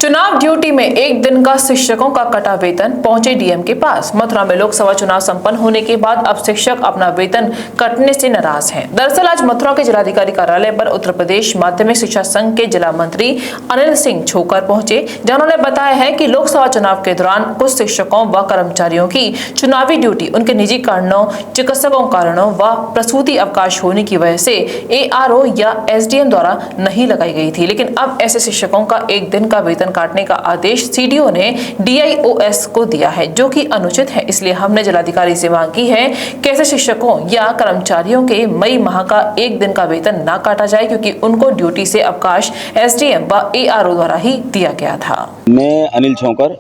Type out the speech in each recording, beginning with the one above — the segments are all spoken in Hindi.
चुनाव ड्यूटी में एक दिन का शिक्षकों का कटा वेतन पहुंचे डीएम के पास। मथुरा में लोकसभा चुनाव संपन्न होने के बाद अब शिक्षक अपना वेतन कटने से नाराज हैं। दरअसल आज मथुरा के जिलाधिकारी कार्यालय पर उत्तर प्रदेश माध्यमिक शिक्षा संघ के जिला मंत्री अनिल सिंह छोकर पहुंचे, जिन्होंने बताया है कि लोकसभा चुनाव के दौरान कुछ शिक्षकों व कर्मचारियों की चुनावी ड्यूटी उनके निजी कारणों, चिकित्सकों कारणों व प्रसूति अवकाश होने की वजह से ARO या SDM द्वारा नहीं लगाई गई थी। लेकिन अब ऐसे शिक्षकों का एक दिन का वेतन काटने का आदेश CDO ने DIOS को दिया है, जो कि अनुचित है। इसलिए हमने जिलाधिकारी से मांग की है कि ऐसे शिक्षकों या कर्मचारियों के मई माह का एक दिन का वेतन न काटा जाए, क्योंकि उनको ड्यूटी से अवकाश SDM व ARO द्वारा ही दिया गया था। मैं अनिल छोकर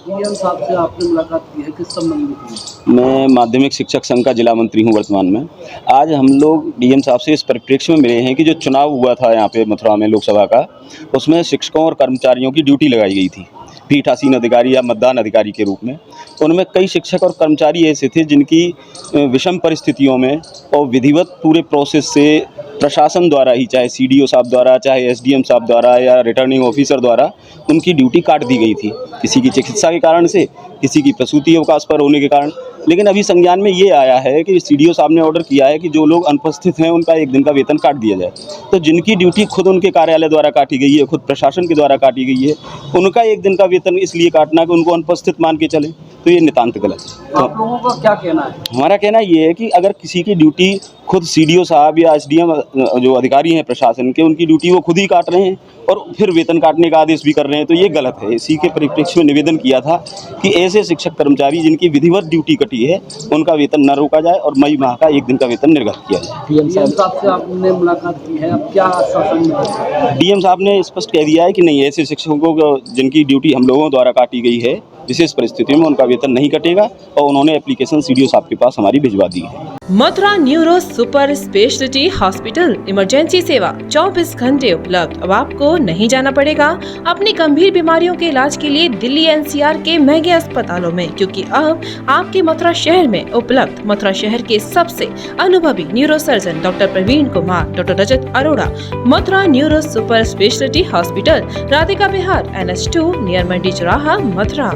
डीएम साहब से आपने मुलाकात की है, किस संबंध में की है? मैं माध्यमिक शिक्षक संघ का जिला मंत्री हूं वर्तमान में। आज हम लोग डीएम साहब से इस परिप्रेक्ष्य में मिले हैं कि जो चुनाव हुआ था यहाँ पे मथुरा में लोकसभा का, उसमें शिक्षकों और कर्मचारियों की ड्यूटी लगाई गई थी पीठासीन अधिकारी या मतदान अधिकारी के रूप में। उनमें कई शिक्षक और कर्मचारी ऐसे थे जिनकी विषम परिस्थितियों में और विधिवत पूरे प्रोसेस से प्रशासन द्वारा ही, चाहे CDO साहब द्वारा, चाहे SDM साहब द्वारा या रिटर्निंग ऑफिसर द्वारा उनकी ड्यूटी काट दी गई थी, किसी की चिकित्सा के कारण से, किसी की प्रसूति अवकाश पर होने के कारण। लेकिन अभी संज्ञान में ये आया है कि CDO साहब ने ऑर्डर किया है कि जो लोग अनुपस्थित हैं उनका एक दिन का वेतन काट दिया जाए। तो जिनकी ड्यूटी खुद उनके कार्यालय द्वारा काटी गई है, खुद प्रशासन के द्वारा काटी गई है, उनका एक दिन का वेतन इसलिए काटना कि उनको अनुपस्थित मान के चले, तो ये नितांत गलत है। आप लोगों का क्या कहना है? हमारा कहना ये है कि अगर किसी की ड्यूटी खुद CDO साहब या SDM जो अधिकारी हैं प्रशासन के, उनकी ड्यूटी वो खुद ही काट रहे हैं और फिर वेतन काटने का आदेश भी कर रहे हैं, तो ये गलत है। इसी के परिप्रेक्ष्य में निवेदन किया था कि ऐसे शिक्षक कर्मचारी जिनकी विधिवत ड्यूटी कटी है उनका वेतन न रोका जाए और मई माह का एक दिन का वेतन निर्गत किया जाए। डीएम साहब से आपने मुलाकात की है, अब क्या आश्वासन मिला? डीएम साहब ने स्पष्ट कह दिया है कि नहीं, ऐसे शिक्षकों को जिनकी ड्यूटी हम लोगों द्वारा काटी गई है, विशेष परिस्थितियों में उनका वेतन नहीं कटेगा, और उन्होंने एप्लीकेशन CDO साहब के पास हमारी भिजवा दी है। Mathura neuro super speciality hospital emergency सेवा 24 घंटे उपलब्ध। अब आपको नहीं जाना पड़ेगा अपनी गंभीर बीमारियों के इलाज के लिए दिल्ली NCR के महंगे अस्पतालों में, क्योंकि अब आपके मथुरा शहर में उपलब्ध मथुरा शहर के सबसे अनुभवी neuro surgeon doctor Praveen Kumar, doctor Rajat Arora. Mathura neuro super speciality hospital, Radhika Vihar, NH2 near Mandi Chauraha, Mathura.